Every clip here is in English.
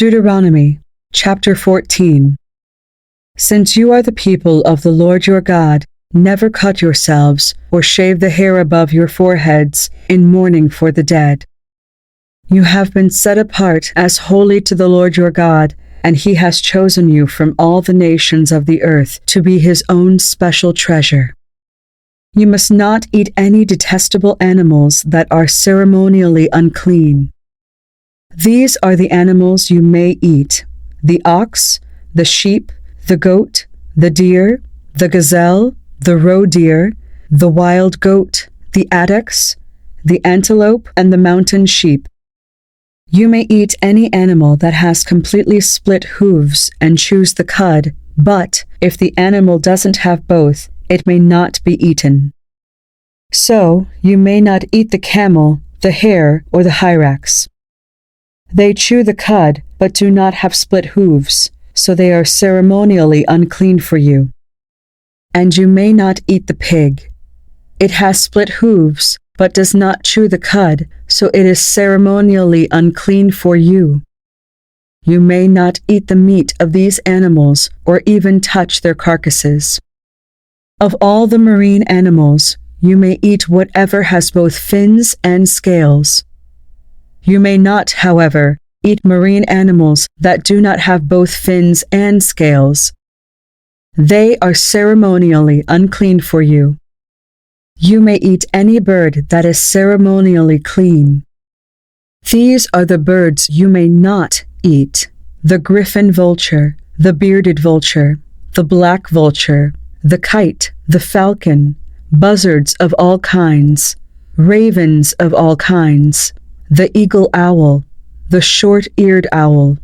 Deuteronomy, chapter 14. Since you are the people of the Lord your God, never cut yourselves or shave the hair above your foreheads in mourning for the dead. You have been set apart as holy to the Lord your God, and he has chosen you from all the nations of the earth to be his own special treasure. You must not eat any detestable animals that are ceremonially unclean. These are the animals you may eat: the ox, the sheep, the goat, the deer, the gazelle, the roe deer, the wild goat, the addax, the antelope, and the mountain sheep. You may eat any animal that has completely split hooves and chews the cud, but if the animal doesn't have both, it may not be eaten. So you may not eat the camel, the hare, or the hyrax. They chew the cud, but do not have split hooves, so they are ceremonially unclean for you. And you may not eat the pig. It has split hooves, but does not chew the cud, so it is ceremonially unclean for you. You may not eat the meat of these animals, or even touch their carcasses. Of all the marine animals, you may eat whatever has both fins and scales. You may not, however, eat marine animals that do not have both fins and scales. They are ceremonially unclean for you. You may eat any bird that is ceremonially clean. These are the birds you may not eat: the griffin vulture, the bearded vulture, the black vulture, the kite, the falcon, buzzards of all kinds, ravens of all kinds, the eagle owl, the short-eared owl,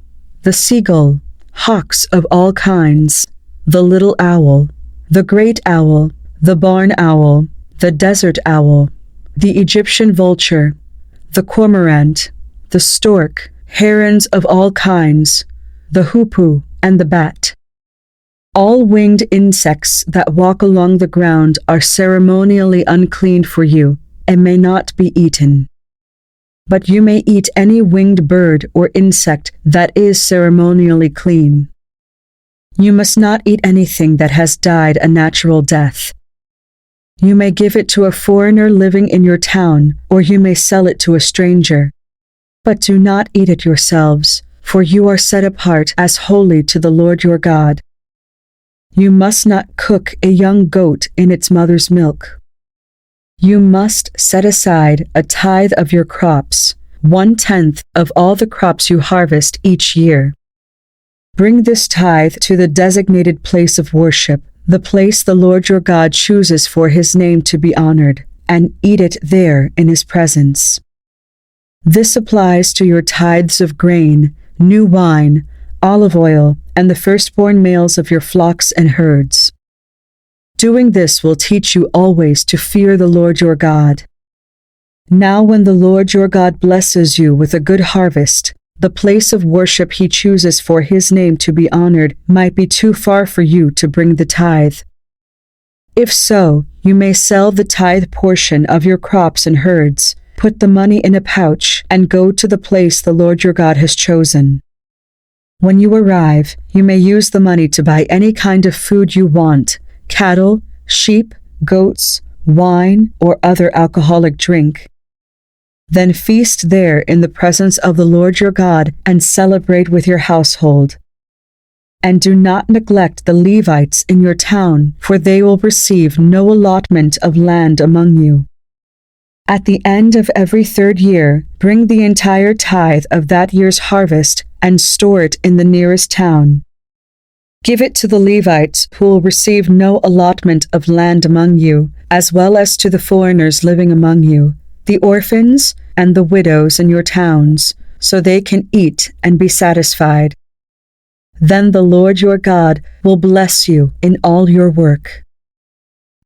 the seagull, hawks of all kinds, the little owl, the great owl, the barn owl, the desert owl, the Egyptian vulture, the cormorant, the stork, herons of all kinds, the hoopoe, and the bat. All winged insects that walk along the ground are ceremonially unclean for you and may not be eaten. But you may eat any winged bird or insect that is ceremonially clean. You must not eat anything that has died a natural death. You may give it to a foreigner living in your town, or you may sell it to a stranger. But do not eat it yourselves, for you are set apart as holy to the Lord your God. You must not cook a young goat in its mother's milk. You must set aside a tithe of your crops, 1/10 of all the crops you harvest each year. Bring this tithe to the designated place of worship, the place the Lord your God chooses for his name to be honored, and eat it there in his presence. This applies to your tithes of grain, new wine, olive oil, and the firstborn males of your flocks and herds. Doing this will teach you always to fear the Lord your God. Now when the Lord your God blesses you with a good harvest, the place of worship he chooses for his name to be honored might be too far for you to bring the tithe. If so, you may sell the tithe portion of your crops and herds, put the money in a pouch, and go to the place the Lord your God has chosen. When you arrive, you may use the money to buy any kind of food you want: cattle, sheep, goats, wine, or other alcoholic drink. Then feast there in the presence of the Lord your God and celebrate with your household. And do not neglect the Levites in your town, for they will receive no allotment of land among you. At the end of every 3rd year, bring the entire tithe of that year's harvest and store it in the nearest town. Give it to the Levites, who will receive no allotment of land among you, as well as to the foreigners living among you, the orphans and the widows in your towns, so they can eat and be satisfied. Then the Lord your God will bless you in all your work.